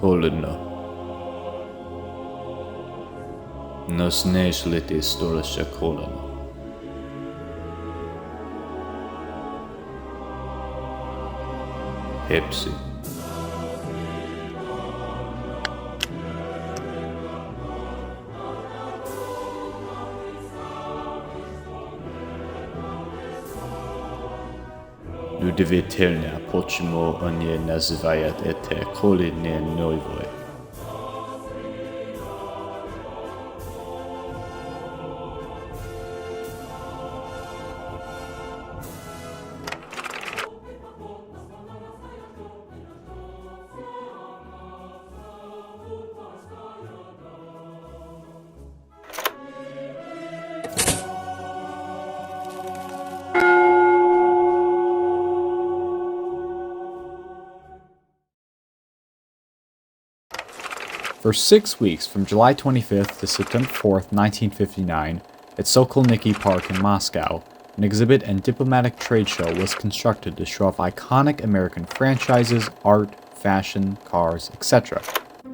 Holodno. Nos nežliti stolešća koleno. Pepsi. Udivitelnia počему oni nazivают это колени новой. For 6 weeks, from July 25th to September 4th, 1959, at Sokolniki Park in Moscow, an exhibit and diplomatic trade show was constructed to show off iconic American franchises, art, fashion, cars, etc.,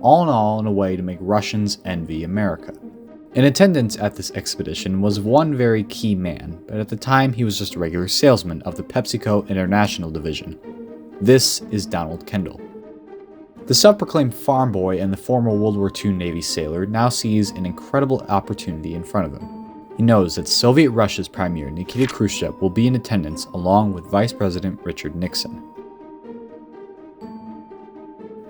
all in a way to make Russians envy America. In attendance at this expedition was one very key man, but at the time he was just a regular salesman of the Pepsi-Cola International Division. This is Donald Kendall. The self-proclaimed farm boy and the former World War II Navy sailor now sees an incredible opportunity in front of him. He knows that Soviet Russia's Premier Nikita Khrushchev will be in attendance along with Vice President Richard Nixon.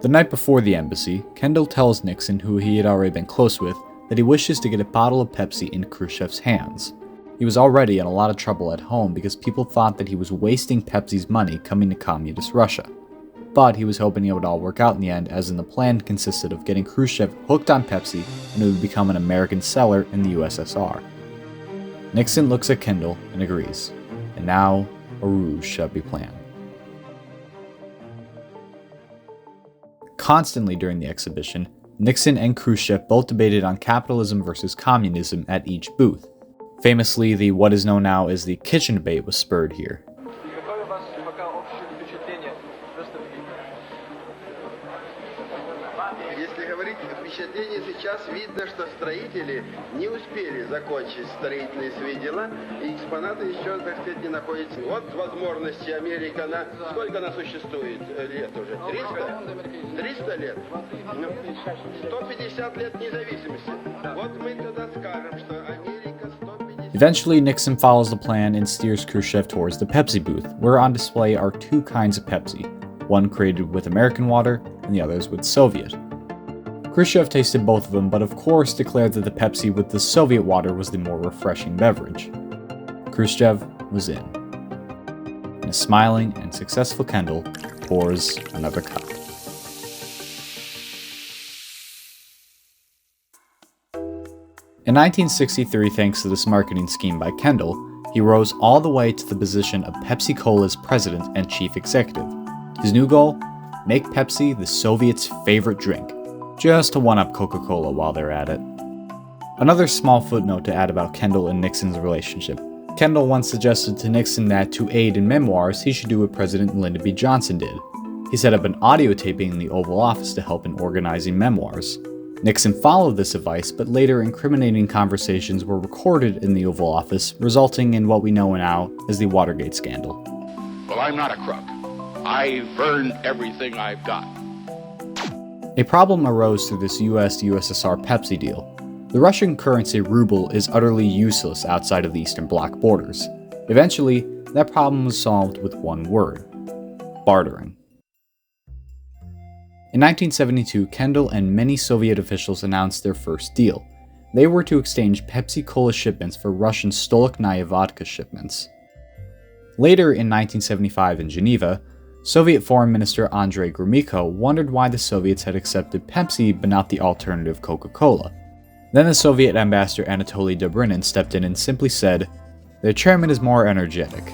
The night before the embassy, Kendall tells Nixon, who he had already been close with, that he wishes to get a bottle of Pepsi into Khrushchev's hands. He was already in a lot of trouble at home because people thought that he was wasting Pepsi's money coming to communist Russia. But he was hoping it would all work out in the end, as in the plan consisted of getting Khrushchev hooked on Pepsi and he would become an American seller in the USSR. Nixon looks at Kendall and agrees, and now a ruse shall be planned. Constantly during the exhibition, Nixon and Khrushchev both debated on capitalism versus communism at each booth. Famously, the what is known now as the kitchen debate was spurred here. Сейчас видно, что строители не успели закончить строительные свои дела, и экспонаты еще, так сказать, не находятся. Вот возможности Америка, сколько она существует лет уже? 300? 300 лет? 150 лет независимости. Вот мы тогда скажем, что Америка 150... Eventually, Nixon follows the plan and steers Khrushchev towards the Pepsi booth, where on display are two kinds of Pepsi, one created with American water and the others with Soviet. Khrushchev tasted both of them, but of course declared that the Pepsi with the Soviet water was the more refreshing beverage. Khrushchev was in. And a smiling and successful Kendall pours another cup. In 1963, thanks to this marketing scheme by Kendall, he rose all the way to the position of Pepsi-Cola's president and chief executive. His new goal? Make Pepsi the Soviets' favorite drink. Just to one-up Coca-Cola while they're at it. Another small footnote to add about Kendall and Nixon's relationship. Kendall once suggested to Nixon that to aid in memoirs, he should do what President Lyndon B. Johnson did. He set up an audio taping in the Oval Office to help in organizing memoirs. Nixon followed this advice, but later incriminating conversations were recorded in the Oval Office, resulting in what we know now as the Watergate scandal. Well, I'm not a crook. I've earned everything I've got. A problem arose through this US-USSR Pepsi deal. The Russian currency ruble is utterly useless outside of the Eastern Bloc borders. Eventually, that problem was solved with one word: bartering. In 1972, Kendall and many Soviet officials announced their first deal. They were to exchange Pepsi-Cola shipments for Russian Stolokhnaya vodka shipments. Later in 1975 in Geneva, Soviet Foreign Minister Andrei Gromyko wondered why the Soviets had accepted Pepsi but not the alternative Coca-Cola. Then the Soviet ambassador Anatoly Dobrynin stepped in and simply said, "The chairman is more energetic." 5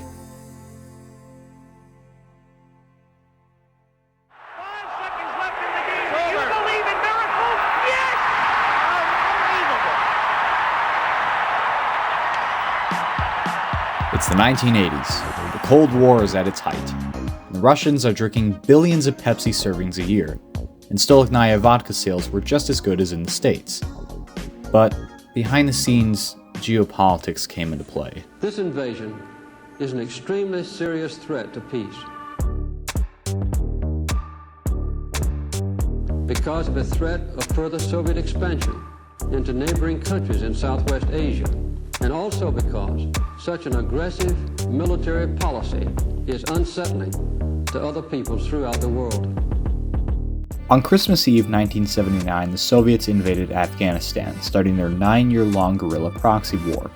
seconds left in the game. Do you believe in miracles? Yes! Unbelievable! It's the 1980s. The Cold War is at its height. The Russians are drinking billions of Pepsi servings a year. and Stolichnaya vodka sales were just as good as in the States. But behind the scenes, geopolitics came into play. This invasion is an extremely serious threat to peace because of a threat of further Soviet expansion into neighboring countries in Southwest Asia, and also because such an aggressive military policy is unsettling to other peoples throughout the world. On Christmas Eve 1979, the Soviets invaded Afghanistan, starting their 9-year-long guerrilla proxy war,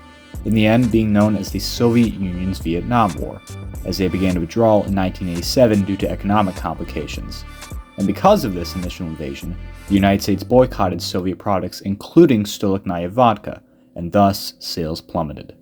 in the end being known as the Soviet Union's Vietnam War, as they began to withdraw in 1987 due to economic complications. And because of this initial invasion, the United States boycotted Soviet products including Stolichnaya vodka, and thus sales plummeted.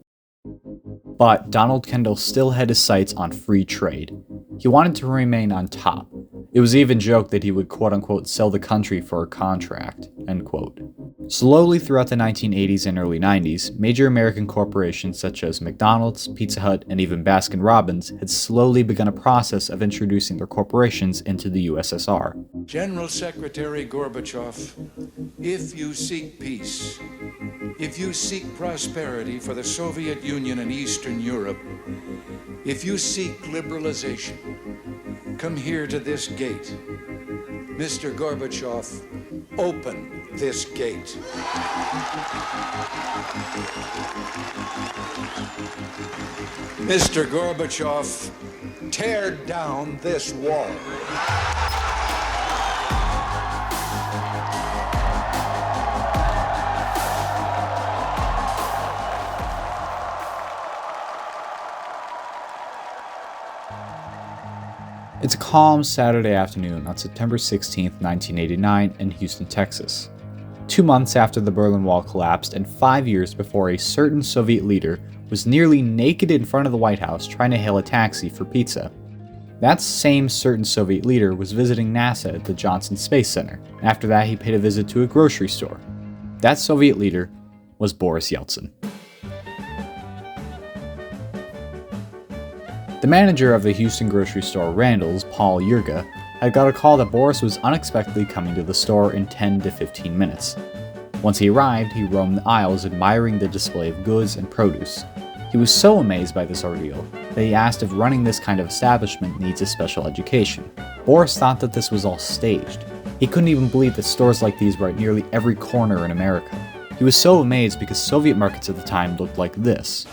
But Donald Kendall still had his sights on free trade. He wanted to remain on top. It was even joked that he would quote-unquote sell the country for a contract, end quote. Slowly throughout the 1980s and early 90s, major American corporations such as McDonald's, Pizza Hut, and even Baskin-Robbins had slowly begun a process of introducing their corporations into the USSR. General Secretary Gorbachev, if you seek peace, if you seek prosperity for the Soviet Union and Eastern Europe, if you seek liberalization, come here to this gate. Mr. Gorbachev, open this gate. Mr. Gorbachev, tear down this wall. It's a calm Saturday afternoon on September 16, 1989 in Houston, Texas. 2 months after the Berlin Wall collapsed and 5 years before a certain Soviet leader was nearly naked in front of the White House trying to hail a taxi for pizza. That same certain Soviet leader was visiting NASA at the Johnson Space Center. After that, he paid a visit to a grocery store. That Soviet leader was Boris Yeltsin. The manager of the Houston grocery store Randall's, Paul Yurga, had got a call that Boris was unexpectedly coming to the store in 10 to 15 minutes. Once he arrived, he roamed the aisles admiring the display of goods and produce. He was so amazed by this ordeal that he asked if running this kind of establishment needs a special education. Boris thought that this was all staged. He couldn't even believe that stores like these were at nearly every corner in America. He was so amazed because Soviet markets at the time looked like this.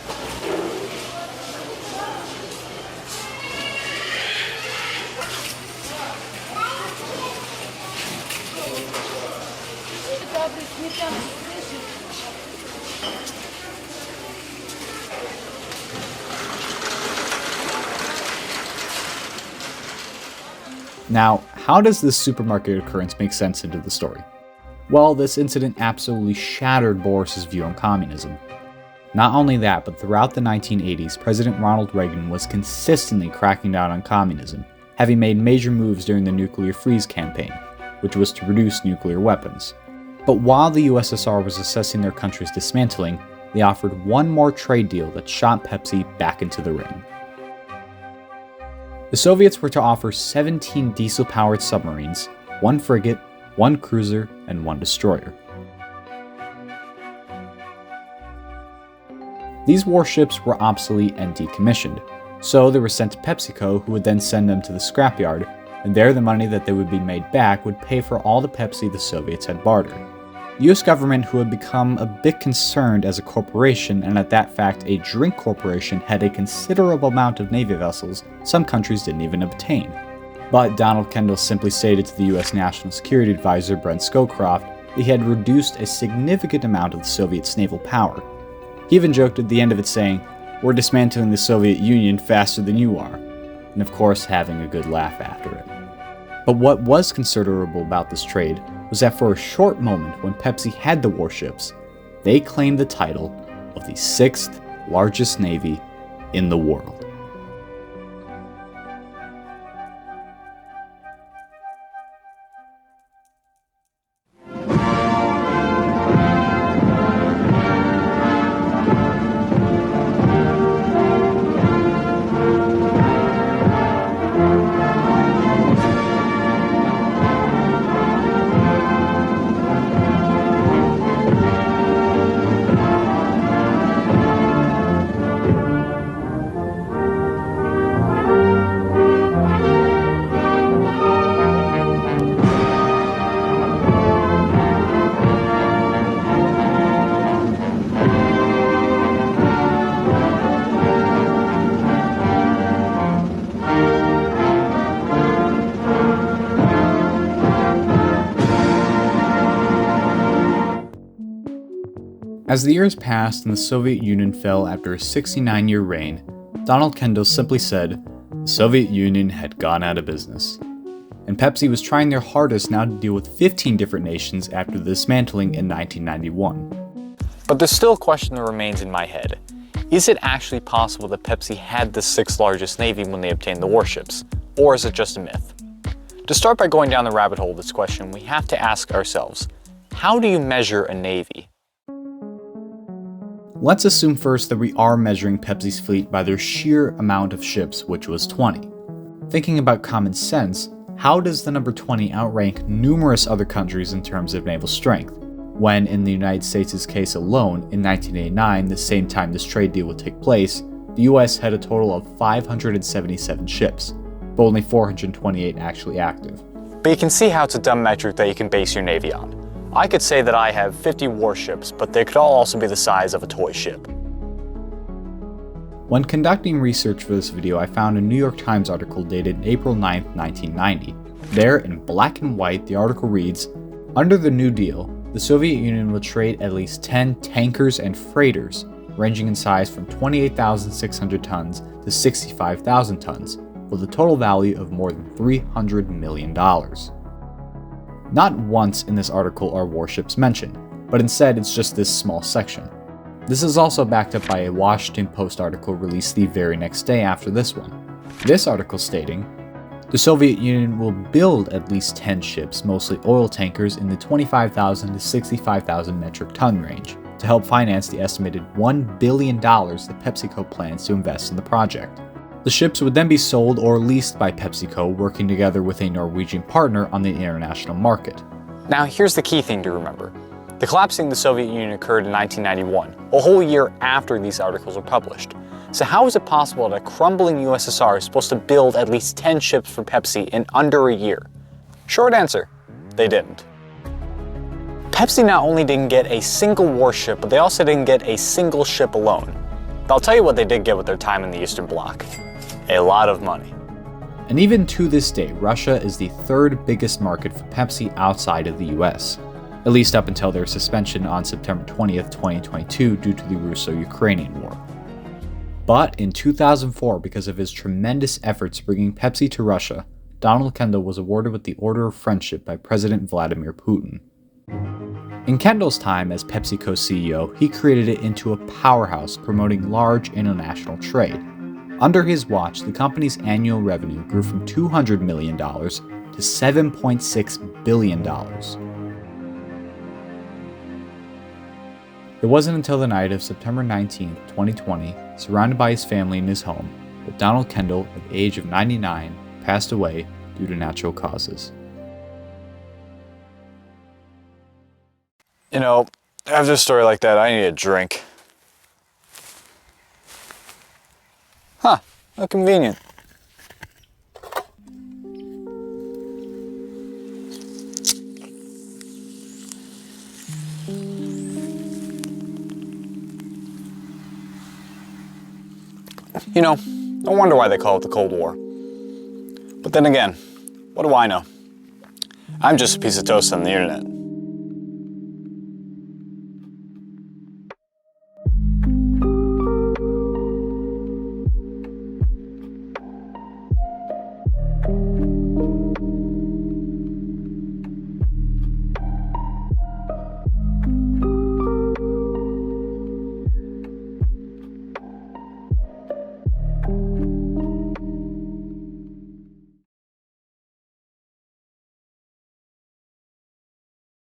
Now, how does this supermarket occurrence make sense into the story? Well, this incident absolutely shattered Boris's view on communism. Not only that, but throughout the 1980s, President Ronald Reagan was consistently cracking down on communism, having made major moves during the Nuclear Freeze campaign, which was to reduce nuclear weapons. But while the USSR was assessing their country's dismantling, they offered one more trade deal that shot Pepsi back into the ring. The Soviets were to offer 17 diesel-powered submarines, 1 frigate, 1 cruiser, and 1 destroyer. These warships were obsolete and decommissioned, so they were sent to PepsiCo, who would then send them to the scrapyard, and there the money that they would be made back would pay for all the Pepsi the Soviets had bartered. The US government, who had become a bit concerned as a corporation and at that fact a drink corporation, had a considerable amount of Navy vessels some countries didn't even obtain. But Donald Kendall simply stated to the US National Security Advisor Brent Scowcroft that he had reduced a significant amount of the Soviets' naval power. He even joked at the end of it saying, "We're dismantling the Soviet Union faster than you are," and of course having a good laugh after it. But what was considerable about this trade was that for a short moment when Pepsi had the warships, they claimed the title of the 6th largest navy in the world. As the years passed and the Soviet Union fell after a 69-year reign, Donald Kendall simply said, the Soviet Union had gone out of business. And Pepsi was trying their hardest now to deal with 15 different nations after the dismantling in 1991. But there's still a question that remains in my head. Is it actually possible that Pepsi had the 6th largest navy when they obtained the warships? Or is it just a myth? To start by going down the rabbit hole of this question, we have to ask ourselves, how do you measure a navy? Let's assume first that we are measuring Pepsi's fleet by their sheer amount of ships, which was 20. Thinking about common sense, how does the number 20 outrank numerous other countries in terms of naval strength? When, in the United States' case alone, in 1989, the same time this trade deal would take place, the US had a total of 577 ships, but only 428 actually active. But you can see how it's a dumb metric that you can base your navy on. I could say that I have 50 warships, but they could all also be the size of a toy ship. When conducting research for this video, I found a New York Times article dated April 9, 1990. There, in black and white, the article reads, "Under the New Deal, the Soviet Union will trade at least 10 tankers and freighters, ranging in size from 28,600 tons to 65,000 tons, with a total value of more than $300 million. Not once in this article are warships mentioned, but instead it's just this small section. This is also backed up by a Washington Post article released the very next day after this one. This article stating, "The Soviet Union will build at least 10 ships, mostly oil tankers, in the 25,000 to 65,000 metric ton range, to help finance the estimated $1 billion that PepsiCo plans to invest in the project. The ships would then be sold or leased by PepsiCo, working together with a Norwegian partner on the international market." Now here's the key thing to remember. The collapsing of the Soviet Union occurred in 1991, a whole year after these articles were published. So how is it possible that a crumbling USSR is supposed to build at least 10 ships for Pepsi in under a year? Short answer, they didn't. Pepsi not only didn't get a single warship, but they also didn't get a single ship alone. But I'll tell you what they did get with their time in the Eastern Bloc. A lot of money. And even to this day, Russia is the third biggest market for Pepsi outside of the US, at least up until their suspension on September 20th, 2022 due to the Russo-Ukrainian War. But in 2004, because of his tremendous efforts bringing Pepsi to Russia, Donald Kendall was awarded with the Order of Friendship by President Vladimir Putin. In Kendall's time as PepsiCo CEO, he created it into a powerhouse promoting large international trade. Under his watch, the company's annual revenue grew from $200 million to $7.6 billion. It wasn't until the night of September 19, 2020, surrounded by his family in his home, that Donald Kendall, at the age of 99, passed away due to natural causes. You know, after a story like that, I need a drink. Huh, how convenient. You know, no wonder why they call it the Cold War. But then again, what do I know? I'm just a piece of toast on the internet.